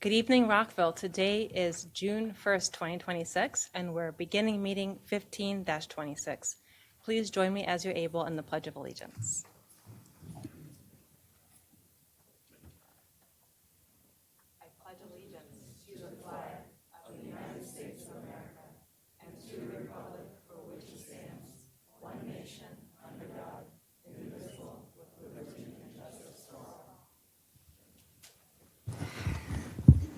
Good evening, Rockville. Today is June 1st, 2026, and we're beginning meeting 15-26. Please join me as you're able in the Pledge of Allegiance. I pledge allegiance to the flag of the United States of America and to the republic for which it stands, one nation, under God, indivisible, with liberty and justice for all.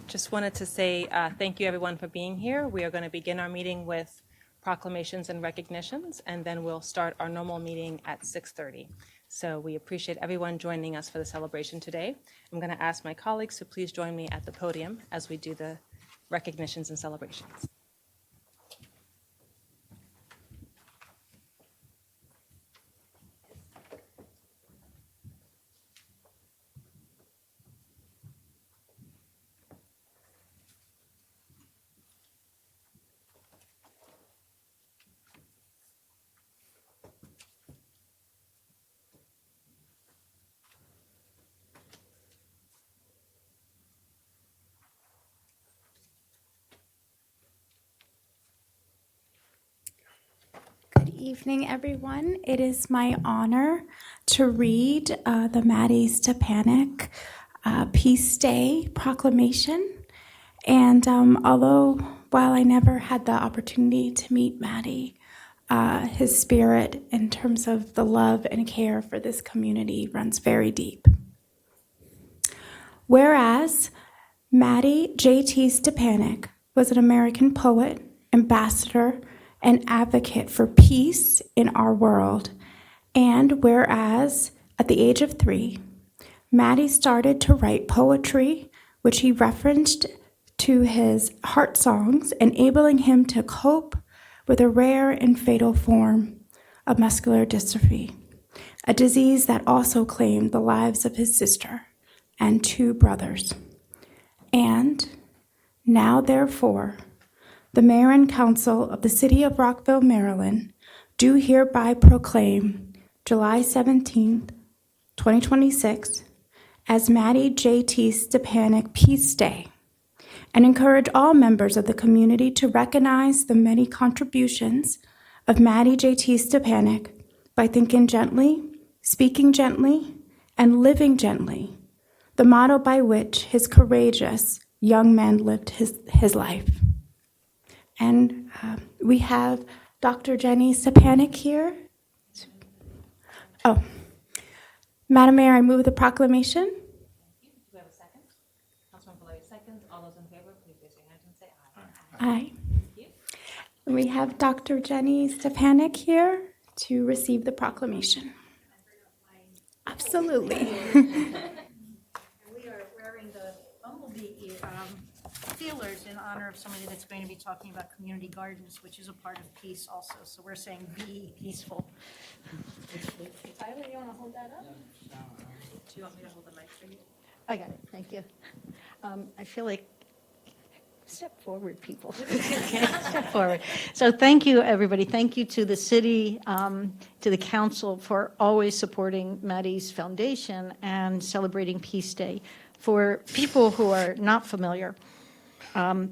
Just wanted to say thank you, everyone, for being here. We are going to begin our meeting with proclamations and recognitions, and then we'll start our normal meeting at 6:30. So we appreciate everyone joining us for the celebration today. I'm going to ask my colleagues to please join me at the podium as we do the recognitions and celebrations. Good evening, everyone. It is my honor to read the Mattie Stepanek Peace Day Proclamation. And while I never had the opportunity to meet Mattie, his spirit in terms of the love and care for this community runs very deep. Whereas Mattie J.T. Stepanek was an American poet, ambassador, and advocate for peace in our world. And whereas, at the age of 3, Mattie started to write poetry, which he referenced to his heart songs, enabling him to cope with a rare and fatal form of muscular dystrophy, a disease that also claimed the lives of his sister and 2 brothers. And now, therefore, the Mayor and Council of the City of Rockville, Maryland, do hereby proclaim July 17th, 2026, as Mattie J.T. Stepanek Peace Day, and encourage all members of the community to recognize the many contributions of Mattie J.T. Stepanek by thinking gently, speaking gently, and living gently, the motto by which his courageous young man lived his life. And we have Dr. Jenny Stepanek here. Oh, Madam Mayor, I move the proclamation. Thank you. Do we have a second? Councilman Valeri seconds. All those in favor, please raise your hand and say aye. Aye. Thank you. And we have Dr. Jenny Stepanek here to receive the proclamation. Absolutely. We are wearing the bumblebee feelers in honor of somebody that's going to be talking about community gardens, which is a part of peace also. So we're saying be peaceful. Tyler, you want to hold that up? Do you want me to hold the mic for you? I got it. Thank you. I feel like step forward, people. Step forward. So thank you, everybody. Thank you to the city, to the council for always supporting Mattie's foundation and celebrating Peace Day. For people who are not familiar,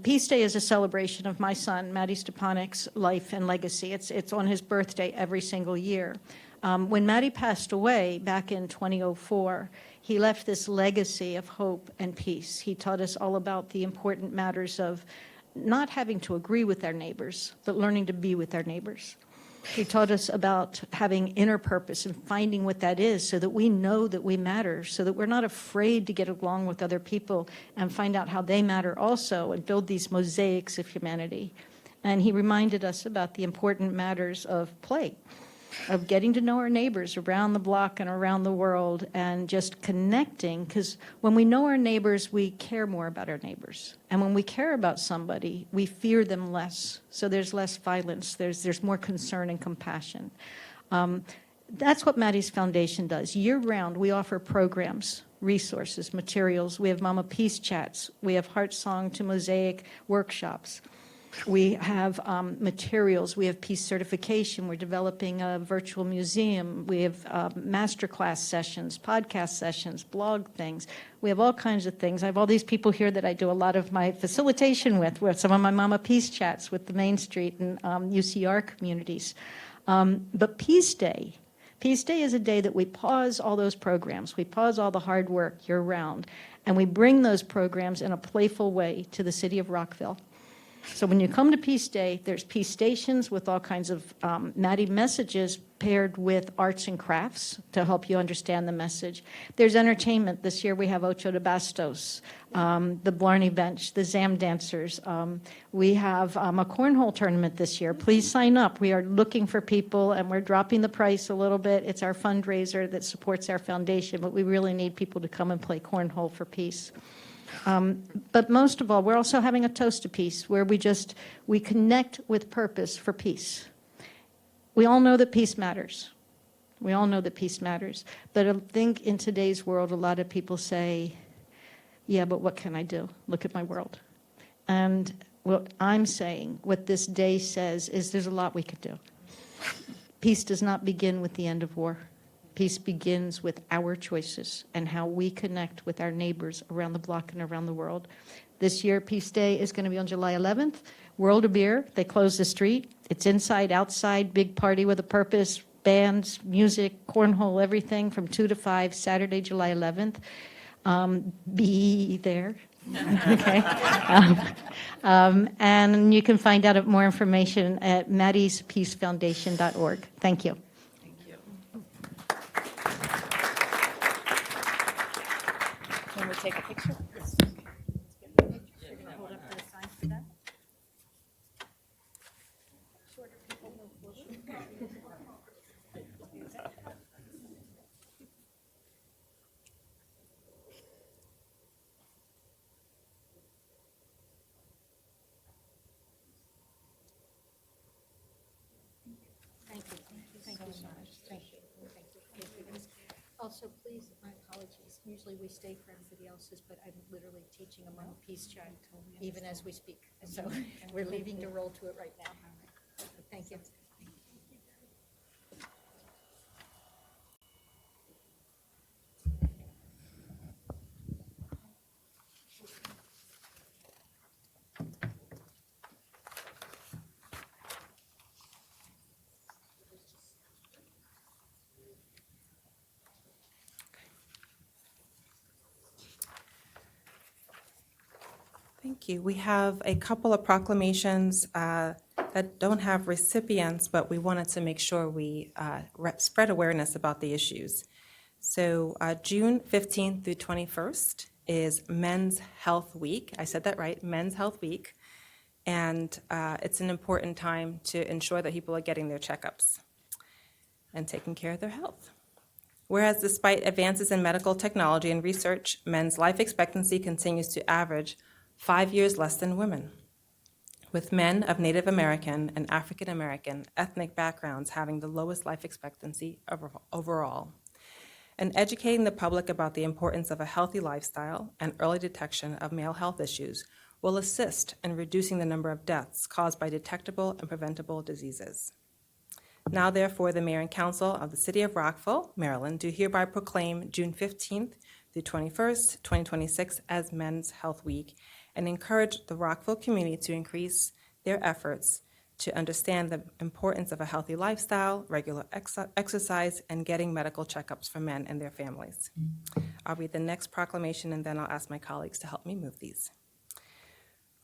Peace Day is a celebration of my son, Mattie Stepanek's life and legacy. It's on his birthday every single year. When Mattie passed away back in 2004, he left this legacy of hope and peace. He taught us all about the important matters of not having to agree with our neighbors, but learning to be with our neighbors. He taught us about having inner purpose and finding what that is so that we know that we matter, so that we're not afraid to get along with other people and find out how they matter also and build these mosaics of humanity. And he reminded us about the important matters of play, of getting to know our neighbors around the block and around the world and just connecting, because when we know our neighbors, we care more about our neighbors. And when we care about somebody, we fear them less. So there's less violence, there's more concern and compassion. That's what Mattie's Foundation does. Year-round, we offer programs, resources, materials. We have Mama Peace Chats. We have Heart Song to Mosaic workshops. We have materials. We have peace certification. We're developing a virtual museum. We have masterclass sessions, podcast sessions, blog things. We have all kinds of things. I have all these people here that I do a lot of my facilitation with some of my Mama Peace chats with the Main Street and UCR communities. But Peace Day is a day that we pause all those programs. We pause all the hard work year-round, and we bring those programs in a playful way to the city of Rockville. So when you come to Peace Day, there's peace stations with all kinds of Mattie messages paired with arts and crafts to help you understand the message. There's entertainment. This year we have Ocho de Bastos, the Blarney Bench, the Zam Dancers. We have a cornhole tournament this year. Please sign up. We are looking for people, and we're dropping the price a little bit. It's our fundraiser that supports our foundation, but we really need people to come and play cornhole for peace. But most of all, we're also having a toast to peace where we connect with purpose for peace. We all know that peace matters. We all know that peace matters. But I think in today's world, a lot of people say, yeah, but what can I do? Look at my world. And what I'm saying, what this day says, is there's a lot we could do. Peace does not begin with the end of war. Peace begins with our choices and how we connect with our neighbors around the block and around the world. This year, Peace Day is going to be on July 11th. World of Beer. They close the street. It's inside, outside, big party with a purpose, bands, music, cornhole, everything from 2 to 5, Saturday, July 11th. Be there. Okay. And you can find out more information at mattiespeacefoundation.org. Thank you. Can we take a picture? Hold up the sign for that. Thank you. Thank you so much. Thank you. Thank you. Also, please, my apologies. Usually we stay for everybody else's, but I'm literally teaching a Mama Peace chat even as we speak. So we're leaving to roll to it right now. Thank you. Thank you. We have a couple of proclamations that don't have recipients, but we wanted to make sure we spread awareness about the issues. So June 15th through 21st is Men's Health Week. I said that right, Men's Health Week. And it's an important time to ensure that people are getting their checkups and taking care of their health. Whereas despite advances in medical technology and research, men's life expectancy continues to average 5 years less than women, with men of Native American and African American ethnic backgrounds having the lowest life expectancy overall. And educating the public about the importance of a healthy lifestyle and early detection of male health issues will assist in reducing the number of deaths caused by detectable and preventable diseases. Now, therefore, the Mayor and Council of the City of Rockville, Maryland, do hereby proclaim June 15th through 21st, 2026 as Men's Health Week, and encourage the Rockville community to increase their efforts to understand the importance of a healthy lifestyle, regular exercise, and getting medical checkups for men and their families. I'll read the next proclamation, and then I'll ask my colleagues to help me move these.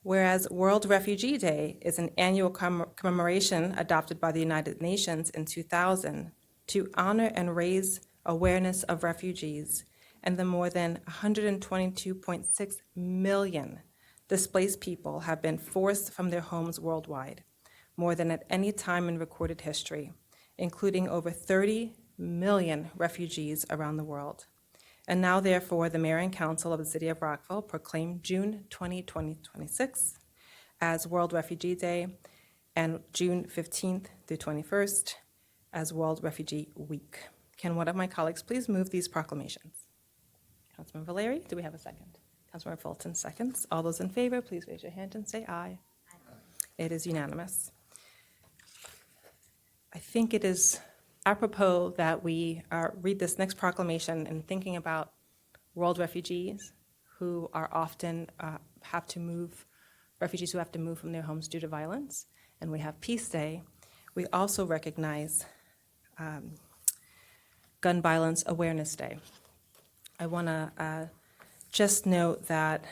Whereas World Refugee Day is an annual commemoration adopted by the United Nations in 2000 to honor and raise awareness of refugees and the more than 122.6 million displaced people have been forced from their homes worldwide, more than at any time in recorded history, including over 30 million refugees around the world. And now, therefore, the Mayor and Council of the City of Rockville proclaim June 2026 as World Refugee Day and June 15th through 21st as World Refugee Week. Can one of my colleagues please move these proclamations? Councilman Valeri, do we have a second? Councilmember Fulton seconds. All those in favor, please raise your hand and say aye. Aye. It is unanimous. I think it is apropos that we read this next proclamation in thinking about world refugees who are often refugees who have to move from their homes due to violence. And we have Peace Day. We also recognize Gun Violence Awareness Day. I want to just note that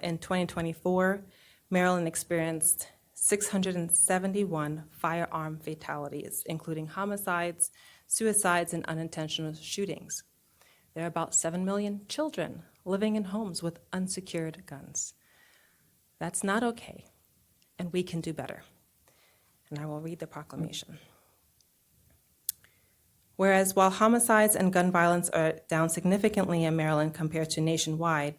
in 2024, Maryland experienced 671 firearm fatalities, including homicides, suicides, and unintentional shootings. There are about 7 million children living in homes with unsecured guns. That's not okay, and we can do better. And I will read the proclamation. Whereas while homicides and gun violence are down significantly in Maryland compared to nationwide,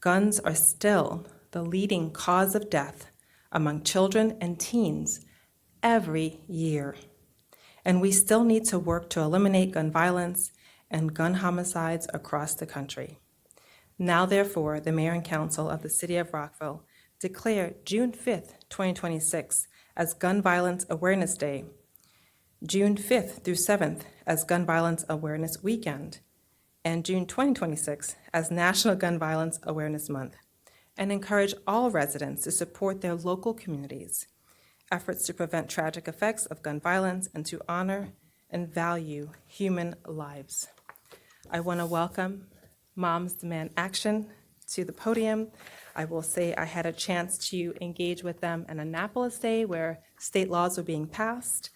guns are still the leading cause of death among children and teens every year. And we still need to work to eliminate gun violence and gun homicides across the country. Now, therefore, the Mayor and Council of the City of Rockville declare June 5th, 2026 as Gun Violence Awareness Day, June 5th through 7th as Gun Violence Awareness Weekend, and June 2026 as National Gun Violence Awareness Month, and encourage all residents to support their local communities' efforts to prevent tragic effects of gun violence and to honor and value human lives. I want to welcome Moms Demand Action to the podium. I will say I had a chance to engage with them on Annapolis Day where state laws were being passed,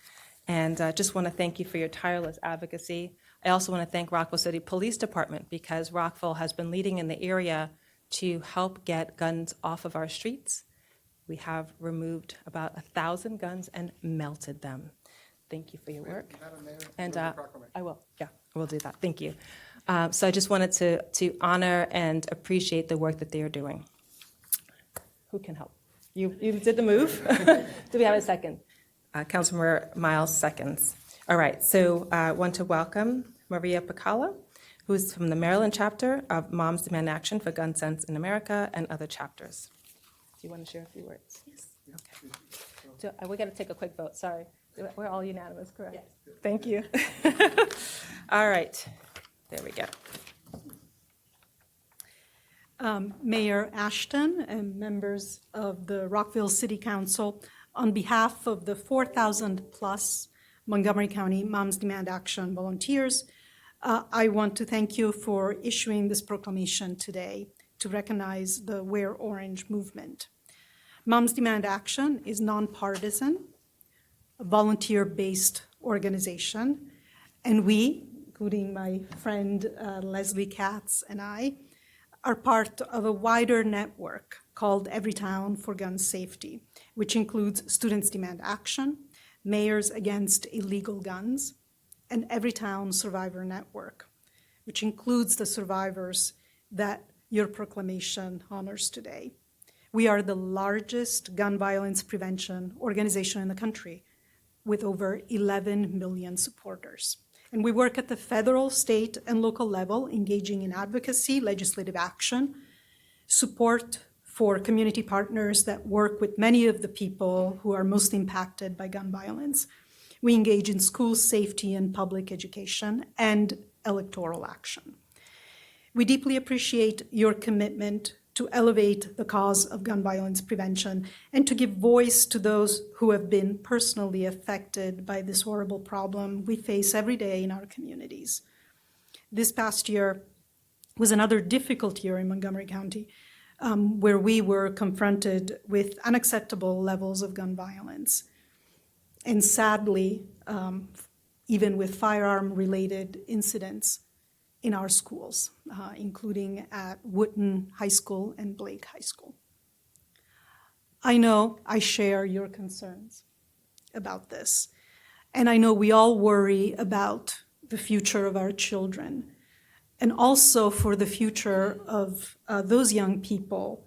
and just want to thank you for your tireless advocacy. I also want to thank Rockville City Police Department because Rockville has been leading in the area to help get guns off of our streets. We have removed about 1,000 guns and melted them. Thank you for your work. Madam Mayor, And move the proclamation. I will, yeah, I will do that. Thank you. So I just wanted to honor and appreciate the work that they are doing. Who can help? You did the move? Do we have a second? Councilmember Miles seconds. All right, so I want to welcome Maria Pacala, who's from the Maryland chapter of Moms Demand Action for Gun Sense in America and other chapters. Do you want to share a few words? Yes. Okay. So we got to take a quick vote, sorry. We're all unanimous, correct? Yes. Thank you. All right, there we go. Mayor Ashton and members of the Rockville City Council, on behalf of the 4,000+ Montgomery County Moms Demand Action volunteers, I want to thank you for issuing this proclamation today to recognize the Wear Orange movement. Moms Demand Action is nonpartisan, a volunteer-based organization, and we, including my friend Leslie Katz and I, are part of a wider network called Everytown for Gun Safety, which includes Students Demand Action, Mayors Against Illegal Guns, and Everytown Survivor Network, which includes the survivors that your proclamation honors today. We are the largest gun violence prevention organization in the country with over 11 million supporters. And we work at the federal, state, and local level, engaging in advocacy, legislative action, support for community partners that work with many of the people who are most impacted by gun violence. We engage in school safety and public education and electoral action. We deeply appreciate your commitment to elevate the cause of gun violence prevention and to give voice to those who have been personally affected by this horrible problem we face every day in our communities. This past year was another difficult year in Montgomery County, where we were confronted with unacceptable levels of gun violence. And sadly, even with firearm-related incidents in our schools, including at Wootton High School and Blake High School. I know I share your concerns about this, and I know we all worry about the future of our children, and also for the future of those young people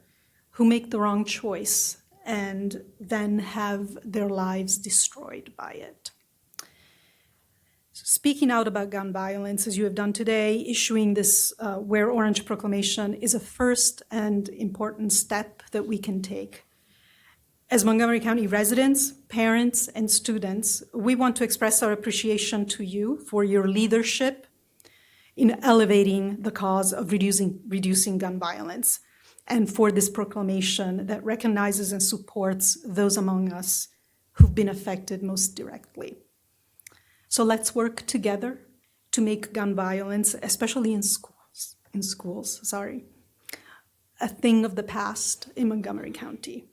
who make the wrong choice and then have their lives destroyed by it. Speaking out about gun violence, as you have done today, issuing this Wear Orange proclamation is a first and important step that we can take. As Montgomery County residents, parents, and students, we want to express our appreciation to you for your leadership in elevating the cause of reducing gun violence, and for this proclamation that recognizes and supports those among us who've been affected most directly. So let's work together to make gun violence, especially in schools, a thing of the past in Montgomery County.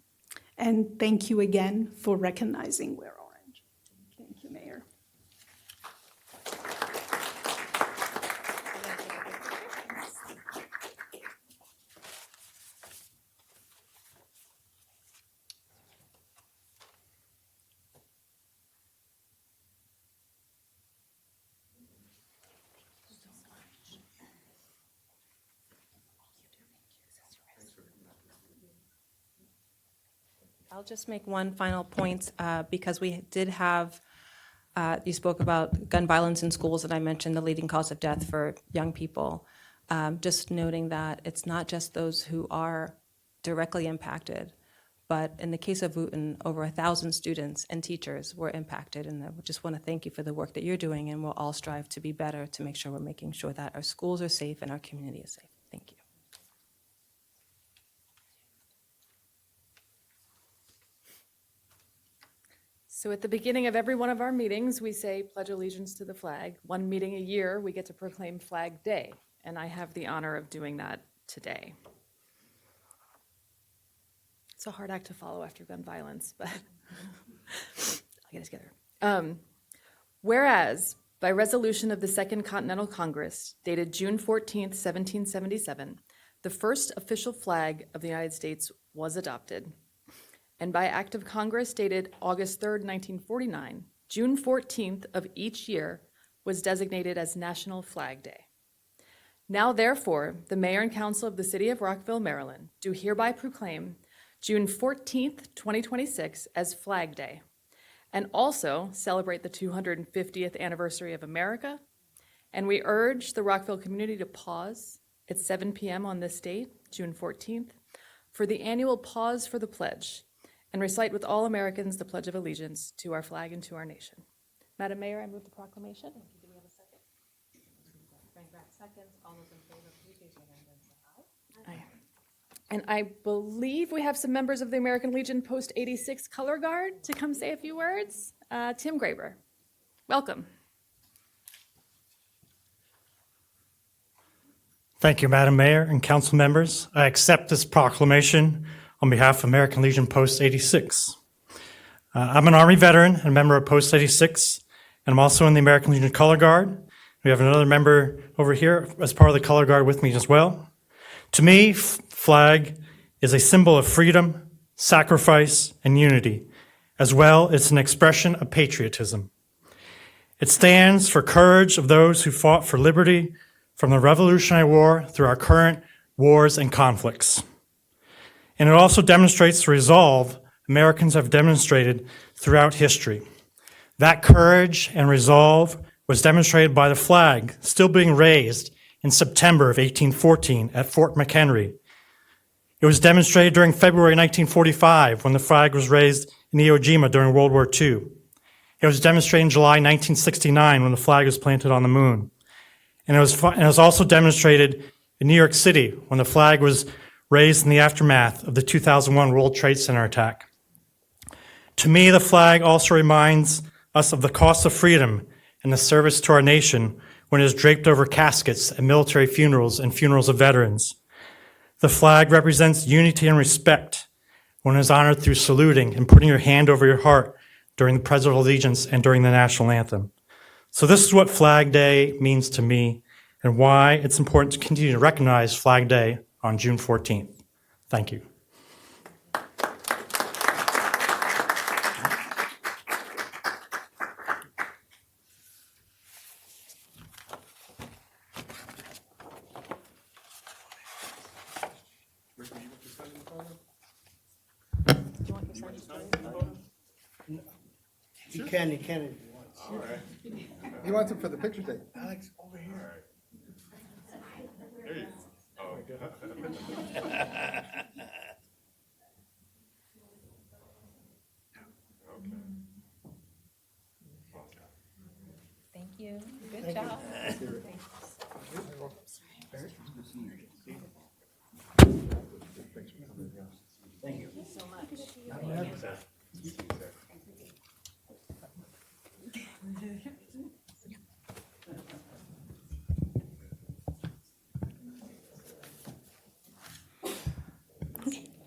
And thank you again for recognizing Wear Orange. Thank you, Mayor. I'll just make one final point, because we did have, you spoke about gun violence in schools, and I mentioned the leading cause of death for young people. Just noting that it's not just those who are directly impacted, but in the case of Wooten, over 1,000 students and teachers were impacted, and I just want to thank you for the work that you're doing, and we'll all strive to be better to make sure we're making sure that our schools are safe and our community is safe. Thank you. So at the beginning of every one of our meetings, we say pledge allegiance to the flag. One meeting a year, we get to proclaim Flag Day, and I have the honor of doing that today. It's a hard act to follow after gun violence, but I'll get it together. Whereas, by resolution of the Second Continental Congress, dated June 14th, 1777, the first official flag of the United States was adopted. And by act of Congress dated August 3rd, 1949, June 14th of each year was designated as National Flag Day. Now, therefore, the Mayor and Council of the City of Rockville, Maryland, do hereby proclaim June 14th, 2026 as Flag Day, and also celebrate the 250th anniversary of America. And we urge the Rockville community to pause at 7 p.m. on this date, June 14th, for the annual Pause for the Pledge, and recite with all Americans the Pledge of Allegiance to our flag and to our nation. Madam Mayor, I move the proclamation. Do we have a second? Frank Rath seconds. All those in favor, please raise your hand and say aye. Aye. And I believe we have some members of the American Legion Post 86 Color Guard to come say a few words. Tim Graber, welcome. Thank you, Madam Mayor and council members. I accept this proclamation on behalf of American Legion Post 86. I'm an Army veteran and a member of Post 86, and I'm also in the American Legion Color Guard. We have another member over here as part of the Color Guard with me as well. To me, flag is a symbol of freedom, sacrifice, and unity. As well, it's an expression of patriotism. It stands for courage of those who fought for liberty from the Revolutionary War through our current wars and conflicts. And it also demonstrates the resolve Americans have demonstrated throughout history. That courage and resolve was demonstrated by the flag still being raised in September of 1814 at Fort McHenry. It was demonstrated during February 1945 when the flag was raised in Iwo Jima during World War II. It was demonstrated in July 1969 when the flag was planted on the moon. And it was also demonstrated in New York City when the flag was raised in the aftermath of the 2001 World Trade Center attack. To me, the flag also reminds us of the cost of freedom and the service to our nation when it is draped over caskets at military funerals and funerals of veterans. The flag represents unity and respect when it is honored through saluting and putting your hand over your heart during the Pledge of Allegiance and during the national anthem. So this is what Flag Day means to me and why it's important to continue to recognize Flag Day on June 14th. Thank you. You can if you want. All right. He wants it for the picture tape. Alex, over here. There you go. Oh,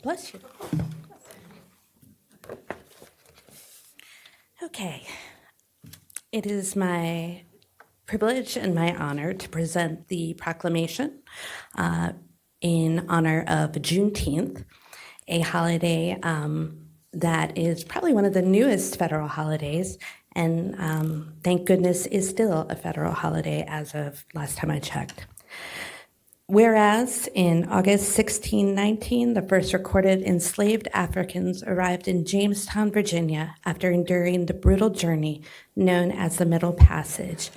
Bless you. Okay. It is my privilege and my honor to present the proclamation in honor of Juneteenth, a holiday that is probably one of the newest federal holidays, and thank goodness is still a federal holiday as of last time I checked. Whereas in August 1619, the first recorded enslaved Africans arrived in Jamestown, Virginia, after enduring the brutal journey known as the Middle Passage.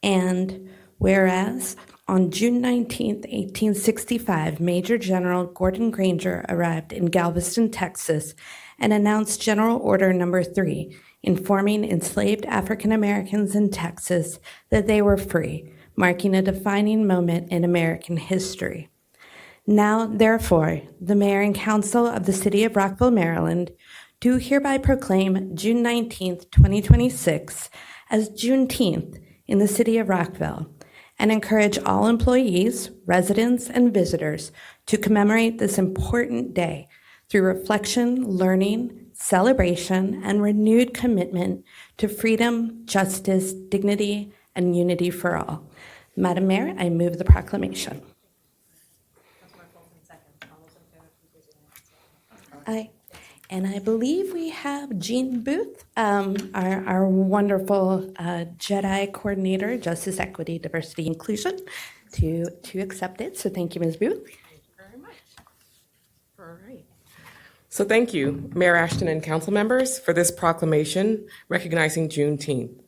And whereas on June 19, 1865, Major General Gordon Granger arrived in Galveston, Texas, and announced General Order Number 3, informing enslaved African Americans in Texas that they were free, marking a defining moment in American history. Now, therefore, the Mayor and Council of the City of Rockville, Maryland, do hereby proclaim June 19th, 2026 as Juneteenth in the City of Rockville, and encourage all employees, residents, and visitors to commemorate this important day through reflection, learning, celebration, and renewed commitment to freedom, justice, dignity, and unity for all. Madam Mayor, I move the proclamation. Aye. And I believe we have Jean Booth, our wonderful JEDI coordinator, Justice, Equity, Diversity, Inclusion, to accept it. So thank you, Ms. Booth. Thank you very much. All right. So thank you, Mayor Ashton and council members, for this proclamation recognizing Juneteenth.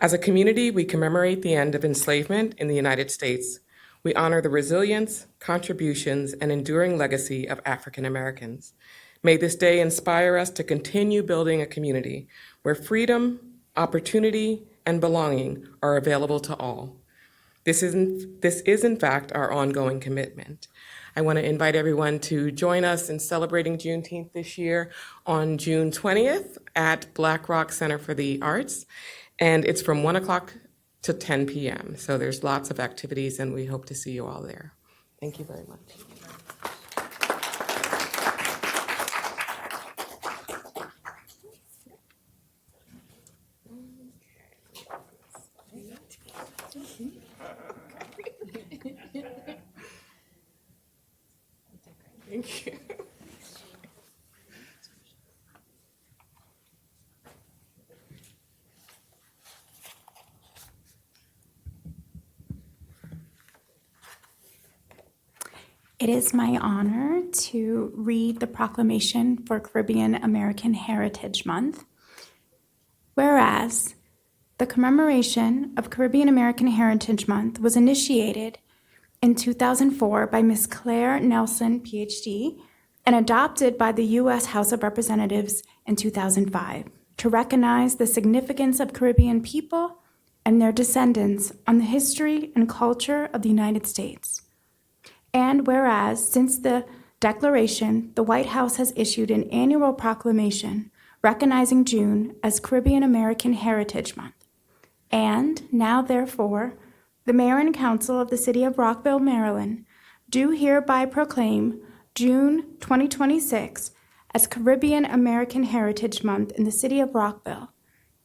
As a community, we commemorate the end of enslavement in the United States. We honor the resilience, contributions, and enduring legacy of African Americans. May this day inspire us to continue building a community where freedom, opportunity, and belonging are available to all. This is in fact our ongoing commitment. I want to invite everyone to join us in celebrating Juneteenth this year on June 20th at Black Rock Center for the Arts. And it's from 1 o'clock to 10 p.m. So there's lots of activities, and we hope to see you all there. Thank you very much. Thank you. It is my honor to read the proclamation for Caribbean American Heritage Month. Whereas the commemoration of Caribbean American Heritage Month was initiated in 2004 by Ms. Claire Nelson, PhD, and adopted by the U.S. House of Representatives in 2005 to recognize the significance of Caribbean people and their descendants on the history and culture of the United States. And whereas, since the declaration, the White House has issued an annual proclamation recognizing June as Caribbean American Heritage Month. And now, therefore, the Mayor and Council of the City of Rockville, Maryland, do hereby proclaim June 2026 as Caribbean American Heritage Month in the City of Rockville,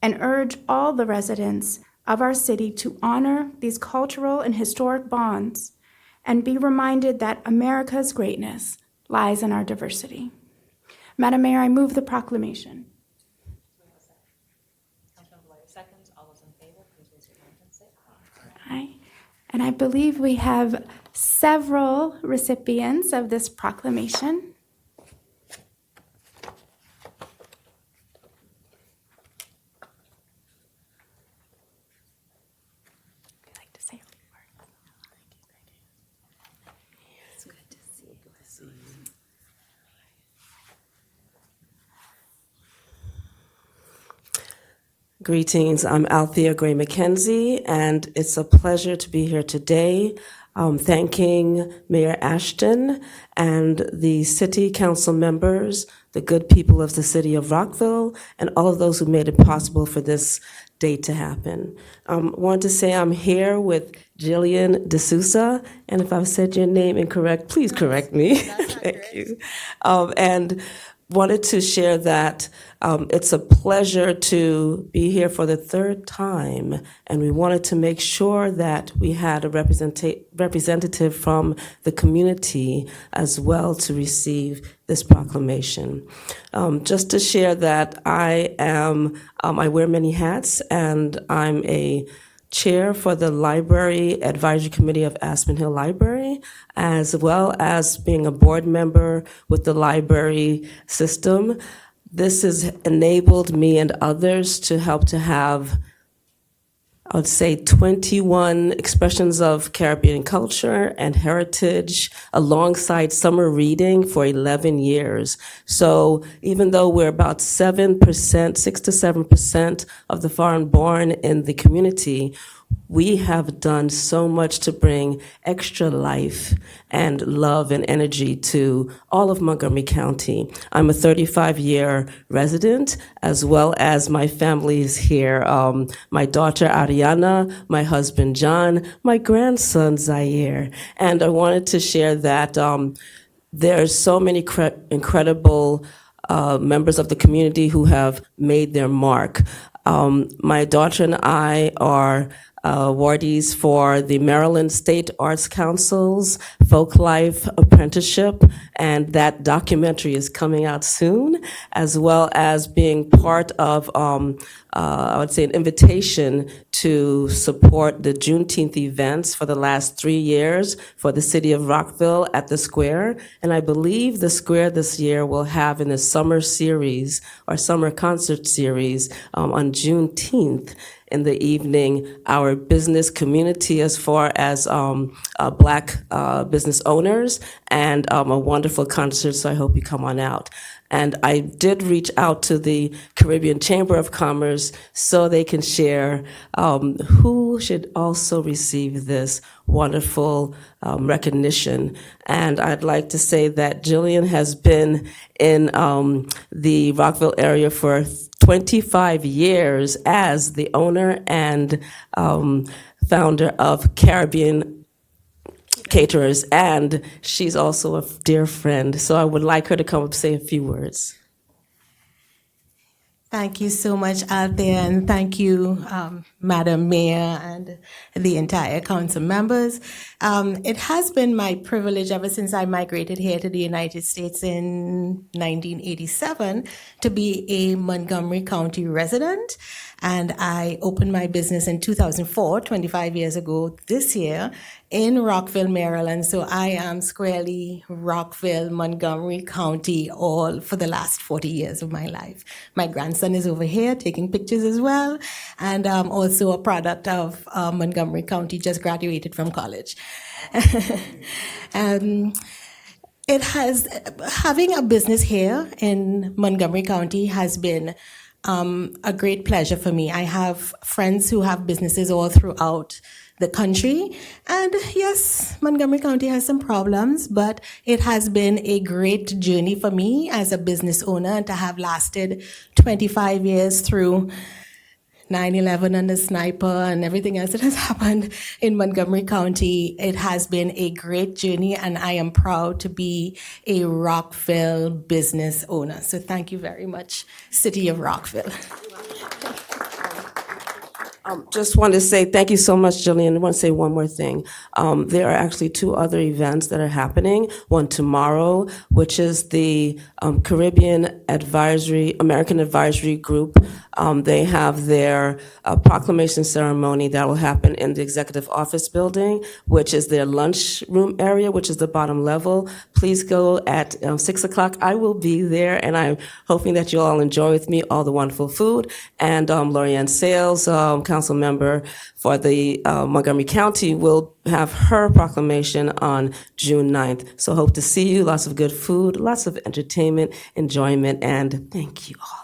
and urge all the residents of our city to honor these cultural and historic bonds and be reminded that America's greatness lies in our diversity. Madam Mayor, I move the proclamation. Seconds. All those in favor, please raise your hand and say Aye. And I believe we have several recipients of this proclamation. Would you like to say a few words? It's good to see you. Greetings, I'm Althea Gray McKenzie, and it's a pleasure to be here today, thanking Mayor Ashton and the city council members, the good people of the city of Rockville, and all of those who made it possible for this date to happen. I want to say I'm here with Jillian D'Souza. And if I've said your name incorrect, please correct me. Thank you. And wanted to share that it's a pleasure to be here for the third time, and we wanted to make sure that we had a representative from the community as well to receive this proclamation. Just to share that I wear many hats, and I'm a chair for the Library Advisory Committee of Aspen Hill Library, as well as being a board member with the library system. This has enabled me and others to help to have, I would say, 21 expressions of Caribbean culture and heritage alongside summer reading for 11 years. So even though we're about 7%, 6 to 7% of the foreign born in the community, we have done so much to bring extra life and love and energy to all of Montgomery County. I'm a 35-year resident, as well as my family is here. My daughter Ariana, my husband John, my grandson Zaire. And I wanted to share that there are so many incredible members of the community who have made their mark. My daughter and I are awardees for the Maryland State Arts Council's Folk Life Apprenticeship, and that documentary is coming out soon, as well as being part of, I would say, an invitation to support the Juneteenth events for the last 3 years for the city of Rockville at the Square. And I believe the Square this year will have in a summer series or summer concert series on Juneteenth in the evening, our business community as far as Black business owners, and a wonderful concert, so I hope you come on out. And I did reach out to the Caribbean Chamber of Commerce so they can share who should also receive this wonderful recognition. And I'd like to say that Jillian has been in the Rockville area for 25 years as the owner and founder of Caribbean Caterers, and she's also a dear friend. So I would like her to come up and say a few words. Thank you so much, Althea, and thank you, Madam Mayor and the entire council members. It has been my privilege ever since I migrated here to the United States in 1987 to be a Montgomery County resident. And I opened my business in 2004, 25 years ago this year, in Rockville, Maryland. So I am squarely Rockville, Montgomery County, all for the last 40 years of my life. My grandson is over here taking pictures as well, and also a product of Montgomery County, just graduated from college. It has, having a business here in Montgomery County has been a great pleasure for me. I have friends who have businesses all throughout the country. And yes, Montgomery County has some problems, but it has been a great journey for me as a business owner to have lasted 25 years through 9/11 and the sniper and everything else that has happened in Montgomery County. It has been a great journey, and I am proud to be a Rockville business owner. So thank you very much, City of Rockville. Just want to say thank you so much, Jillian. I want to say one more thing. There are actually 2 other events that are happening. One tomorrow, which is the American Advisory Group. They have their proclamation ceremony that will happen in the Executive Office Building, which is their lunchroom area, which is the bottom level. Please go at 6 o'clock. I will be there, and I'm hoping that you all enjoy with me all the wonderful food. And Lorianne Sales, council member for the Montgomery County, will have her proclamation on June 9th. So hope to see you. Lots of good food, lots of entertainment, enjoyment, and thank you all.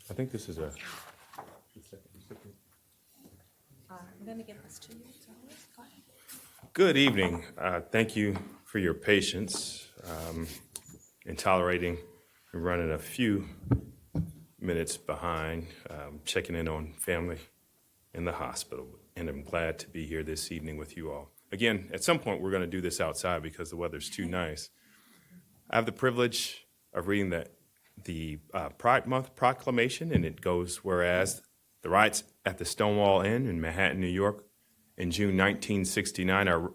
I think this is a. I'm going to give this to you. Go ahead. Good evening. Thank you for your patience in tolerating and running a few minutes behind, checking in on family in the hospital. And I'm glad to be here this evening with you all. Again, at some point, we're going to do this outside because the weather's too nice. I have the privilege of reading the Pride Month Proclamation, and it goes, whereas the riots at the Stonewall Inn in Manhattan, New York, in June 1969 are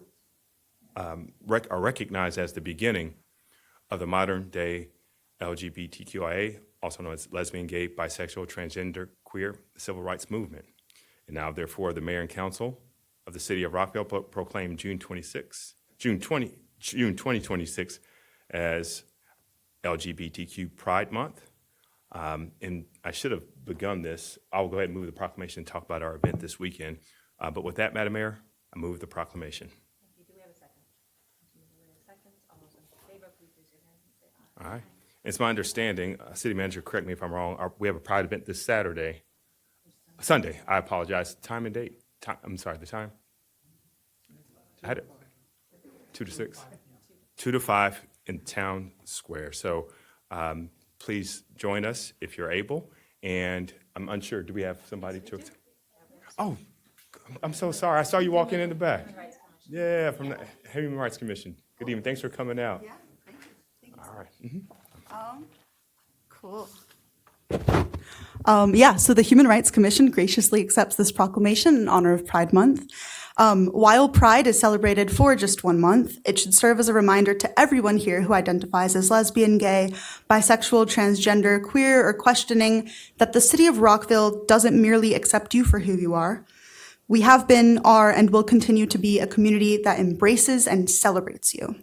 recognized as the beginning of the modern-day LGBTQIA, also known as lesbian, gay, bisexual, transgender, queer, civil rights movement. And now, therefore, the Mayor and Council of the City of Rockville proclaim June 2026 as LGBTQ Pride Month. And I should have begun this. I'll go ahead and move the proclamation and talk about our event this weekend. But with that, Madam Mayor, I move the proclamation. Thank you. Do we have a second? All those in favor, please raise your hand and say aye. All right. It's my understanding, City Manager, correct me if I'm wrong, we have a Pride event this Sunday. I apologize. Time and date. I'm sorry, the time? I had it. 2 to 6? 2 to 5 in Town Square. So please join us if you're able. And I'm unsure, do we have somebody to? Oh, I'm so sorry. I saw you walking in the back. Yeah, from the Human Rights Commission. Good evening. Thanks for coming out. Yeah, thank you. All right. Mm-hmm. Cool. So the Human Rights Commission graciously accepts this proclamation in honor of Pride Month. While Pride is celebrated for just 1 month, it should serve as a reminder to everyone here who identifies as lesbian, gay, bisexual, transgender, queer, or questioning that the City of Rockville doesn't merely accept you for who you are. We have been, are, and will continue to be a community that embraces and celebrates you.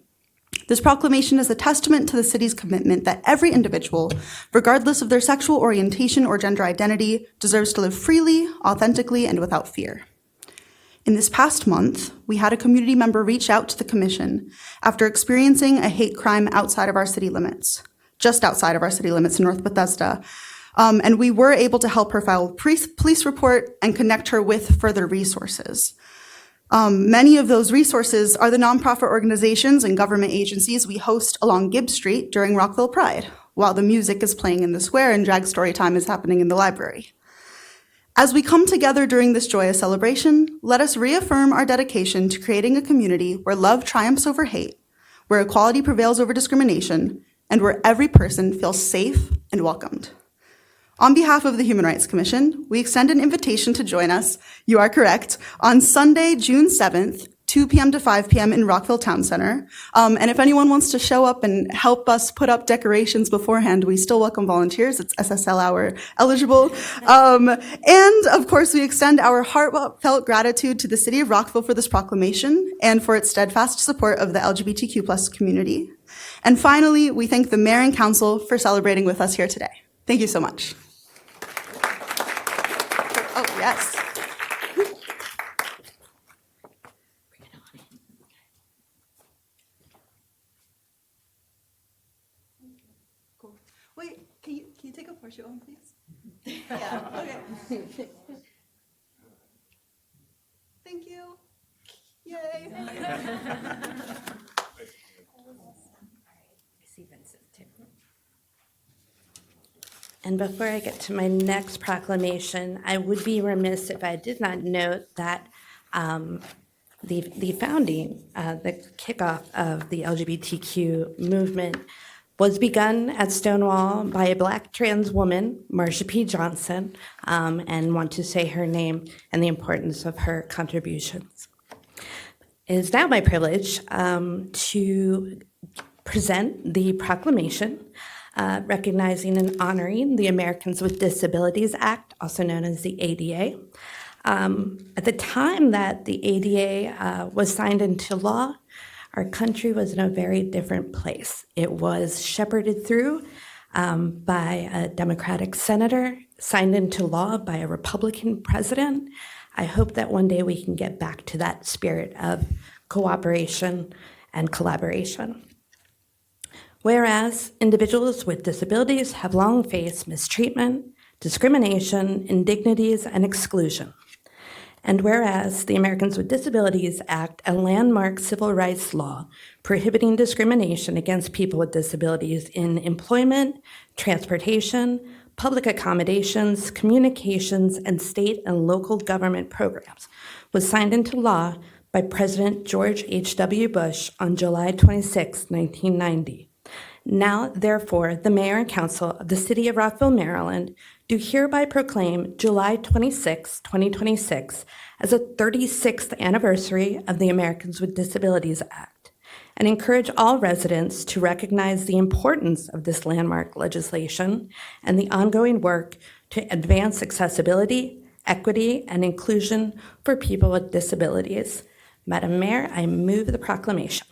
This proclamation is a testament to the city's commitment that every individual, regardless of their sexual orientation or gender identity, deserves to live freely, authentically, and without fear. In this past month, we had a community member reach out to the commission after experiencing a hate crime outside of our city limits, just outside of our city limits in North Bethesda. And we were able to help her file a police report and connect her with further resources. Many of those resources are the nonprofit organizations and government agencies we host along Gibb Street during Rockville Pride, while the music is playing in the square and drag story time is happening in the library. As we come together during this joyous celebration, let us reaffirm our dedication to creating a community where love triumphs over hate, where equality prevails over discrimination, and where every person feels safe and welcomed. On behalf of the Human Rights Commission, we extend an invitation to join us, you are correct, on Sunday, June 7th, 2 p.m. to 5 p.m. in Rockville Town Center. And if anyone wants to show up and help us put up decorations beforehand, we still welcome volunteers. It's SSL hour eligible. And of course, we extend our heartfelt gratitude to the City of Rockville for this proclamation and for its steadfast support of the LGBTQ plus community. And finally, we thank the Mayor and Council for celebrating with us here today. Thank you so much. Oh, yes. Cool. Wait, can you take a portrait one, please? Yeah, okay. Thank you. Yay. And before I get to my next proclamation, I would be remiss if I did not note that the founding, the kickoff of the LGBTQ movement was begun at Stonewall by a Black trans woman, Marsha P. Johnson, and want to say her name and the importance of her contributions. It is now my privilege to present the proclamation recognizing and honoring the Americans with Disabilities Act, also known as the ADA. At the time that the ADA was signed into law, our country was in a very different place. It was shepherded through by a Democratic senator, signed into law by a Republican president. I hope that one day we can get back to that spirit of cooperation and collaboration. Whereas individuals with disabilities have long faced mistreatment, discrimination, indignities, and exclusion. And whereas the Americans with Disabilities Act, a landmark civil rights law prohibiting discrimination against people with disabilities in employment, transportation, public accommodations, communications, and state and local government programs, was signed into law by President George H.W. Bush on July 26, 1990. Now, therefore, the Mayor and Council of the City of Rockville, Maryland, do hereby proclaim July 26, 2026 as a 36th anniversary of the Americans with Disabilities Act, and encourage all residents to recognize the importance of this landmark legislation and the ongoing work to advance accessibility, equity, and inclusion for people with disabilities. Madam Mayor, I move the proclamation.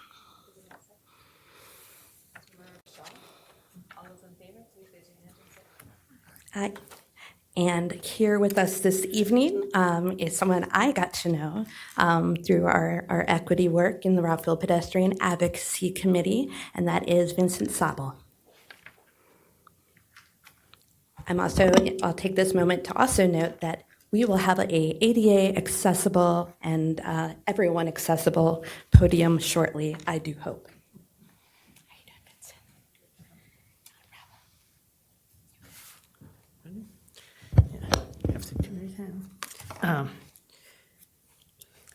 Aye. And here with us this evening is someone I got to know through our equity work in the Rockville Pedestrian Advocacy Committee, and that is Vincent Sabel. I'll take this moment to also note that we will have a ADA accessible and everyone accessible podium shortly, I do hope.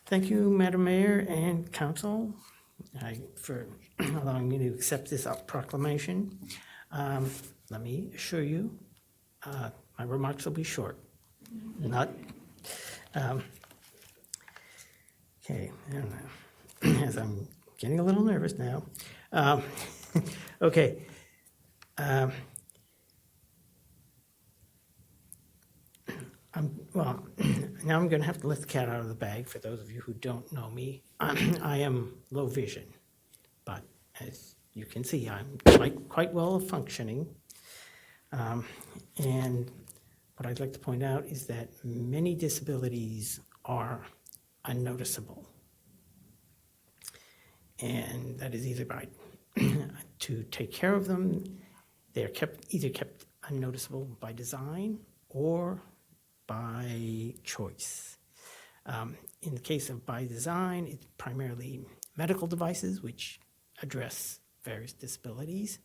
Thank you, Madam Mayor and Council, for allowing me to accept this proclamation. Let me assure you, my remarks will be short. Not, okay, I don't know, as I'm getting a little nervous now. Okay. Well, now I'm going to have to let the cat out of the bag for those of you who don't know me. I am low vision, but as you can see, I'm quite well functioning. And what I'd like to point out is that many disabilities are unnoticeable. And that is either by, to take care of them, they're either kept unnoticeable by design or by choice. In the case of by design, it's primarily medical devices which address various disabilities.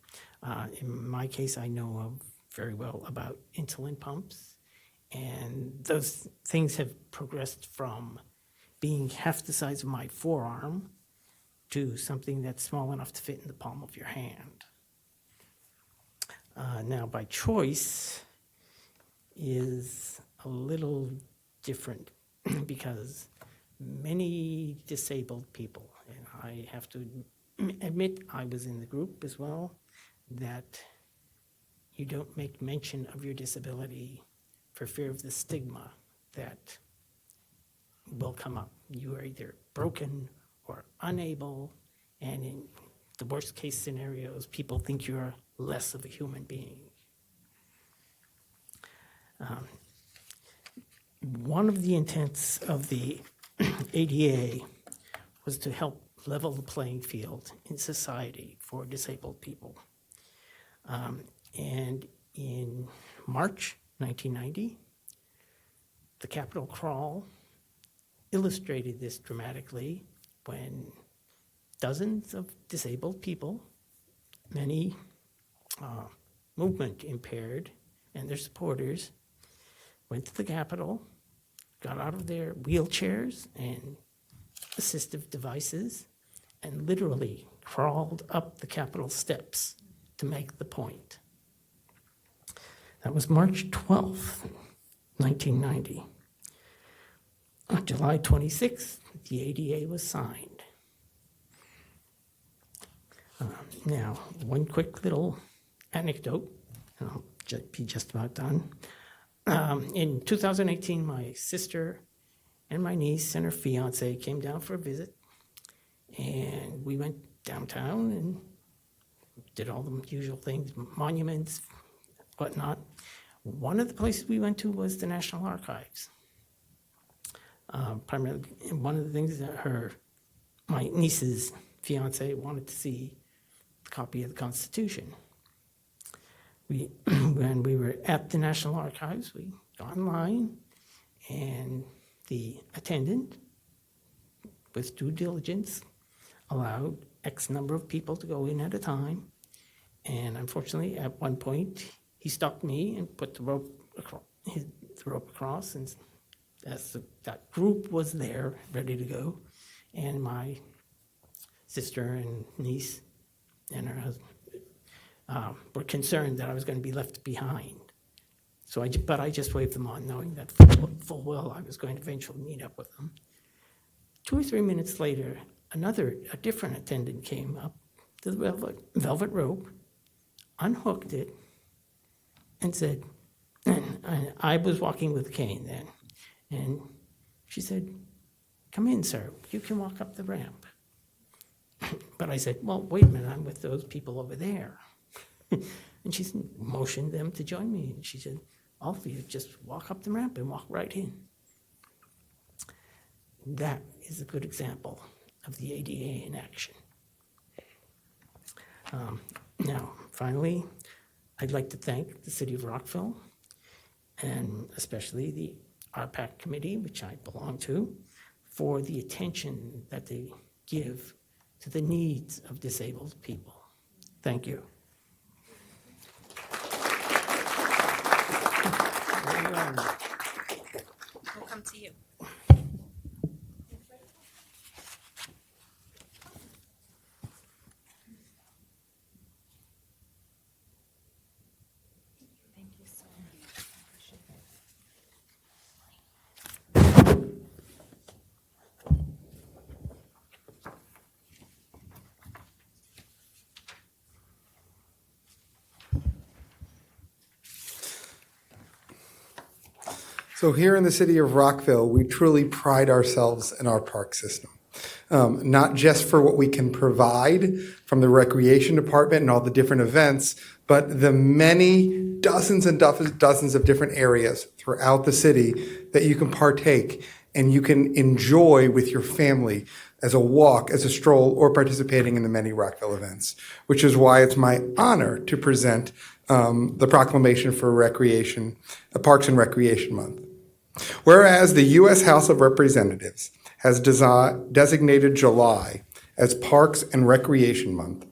In my case, I know very well about insulin pumps, and those things have progressed from being half the size of my forearm to something that's small enough to fit in the palm of your hand. Now, by choice is a little different because many disabled people, and I have to admit I was in the group as well, that you don't make mention of your disability for fear of the stigma that will come up. You are either broken or unable, and in the worst case scenarios, people think you're less of a human being. One of the intents of the ADA was to help level the playing field in society for disabled people. And in March 1990, the Capitol Crawl illustrated this dramatically when dozens of disabled people, many movement impaired, and their supporters went to the Capitol, got out of their wheelchairs and assistive devices, and literally crawled up the Capitol steps to make the point. That was March 12th, 1990. On July 26th, the ADA was signed. Now, one quick little anecdote, and I'll be just about done. In 2018, my sister and my niece and her fiance came down for a visit, and we went downtown and did all the usual things, monuments, whatnot. One of the places we went to was the National Archives. Primarily, and one of the things that my niece's fiance wanted to see a copy of the Constitution. When we were at the National Archives, we got in line, and the attendant, with due diligence, allowed X number of people to go in at a time. And unfortunately, at one point, he stopped me and put the rope across, and as that group was there, ready to go, and my sister and niece and her husband were concerned that I was going to be left behind. But I just waved them on, knowing that full well I was going to eventually meet up with them. 2 or 3 minutes later, a different attendant came up to the velvet rope, unhooked it, and said, and I was walking with a cane then, and she said, "Come in, sir, you can walk up the ramp." But I said, "Well, wait a minute, I'm with those people over there." And she motioned them to join me, and she said, "All of you just walk up the ramp and walk right in." That is a good example of the ADA in action. Now, finally, I'd like to thank the City of Rockville, and especially the RPAC committee, which I belong to, for the attention that they give to the needs of disabled people. Thank you. We'll come to you. Thank you so much. I appreciate it. So here in the city of Rockville, we truly pride ourselves in our park system. Not just for what we can provide from the recreation department and all the different events, but the many dozens and dozens of different areas throughout the city that you can partake and you can enjoy with your family as a walk, as a stroll, or participating in the many Rockville events, which is why it's my honor to present the Proclamation for Recreation, Parks and Recreation Month. Whereas the U.S. House of Representatives has designated July as Parks and Recreation Month,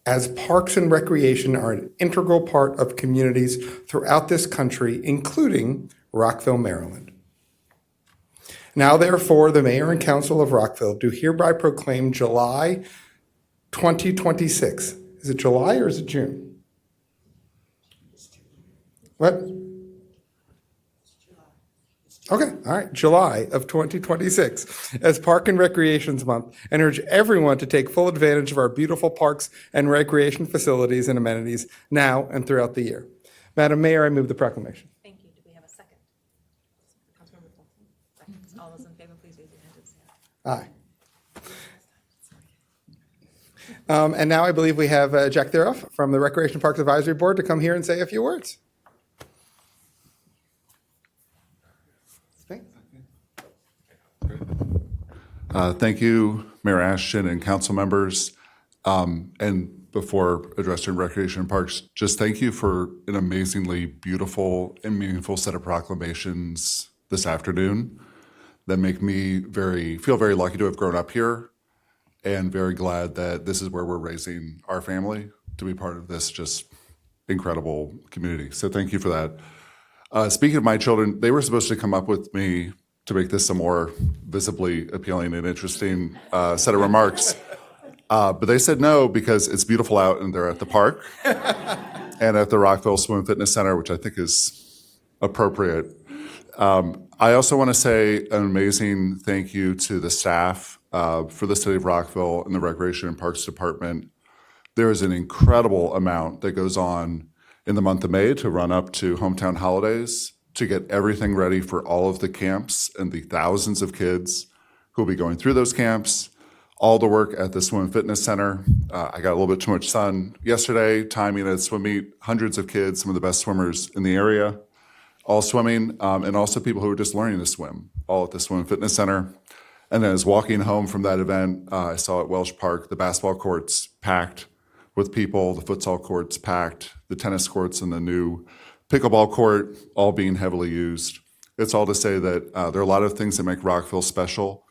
as parks and recreation are an integral part of communities throughout this country, including Rockville, Maryland. Now, therefore, the Mayor and Council of Rockville do hereby proclaim July 2026. Is it July or is it June? What? Okay, all right, July of 2026 as Park and Recreations Month, and urge everyone to take full advantage of our beautiful parks and recreation facilities and amenities now and throughout the year. Madam Mayor, I move the proclamation. Thank you. Do we have a second? Councilmember Fulton? Second. All those in favor, please raise your hand and say aye. And now I believe we have Jack Theroff from the Recreation Parks Advisory Board to come here and say a few words. Thank you, Mayor Ashton and council members. And before addressing Recreation and Parks, just thank you for an amazingly beautiful and meaningful set of proclamations this afternoon that make me feel very lucky to have grown up here and very glad that this is where we're raising our family to be part of this just incredible community. So thank you for that. Speaking of my children, they were supposed to come up with me to make this a more visibly appealing and interesting set of remarks. But they said no because it's beautiful out and they're at the park and at the Rockville Swim Fitness Center, which I think is appropriate. I also want to say an amazing thank you to the staff for the City of Rockville and the Recreation and Parks Department. There is an incredible amount that goes on in the month of May to run up to hometown holidays, to get everything ready for all of the camps and the thousands of kids who will be going through those camps, all the work at the Swim and Fitness Center. I got a little bit too much sun yesterday, timing at swim meet, hundreds of kids, some of the best swimmers in the area, all swimming, and also people who are just learning to swim, all at the Swim and Fitness Center. And then as walking home from that event, I saw at Welsh Park, the basketball courts packed with people, the futsal courts packed, the tennis courts and the new pickleball court all being heavily used. It's all to say that there are a lot of things that make Rockville special.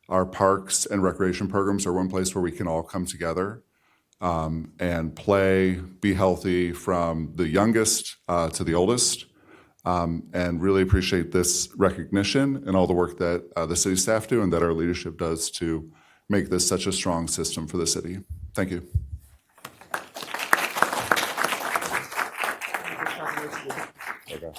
Our parks and recreation programs are one place where we can all come together and play, be healthy from the youngest to the oldest, and really appreciate this recognition and all the work that the city staff do and that our leadership does to make this such a strong system for the city. Thank you. Okay.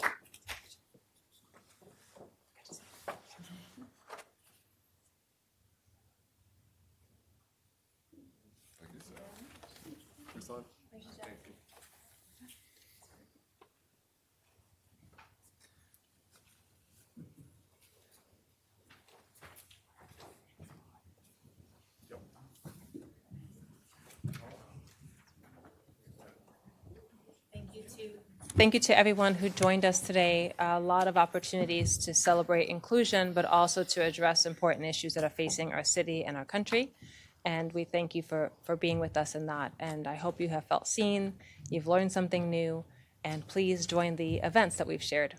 Thank you to everyone who joined us today. A lot of opportunities to celebrate inclusion, but also to address important issues that are facing our city and our country. And we thank you for being with us in that. And I hope you have felt seen, you've learned something new, and please join the events that we've shared.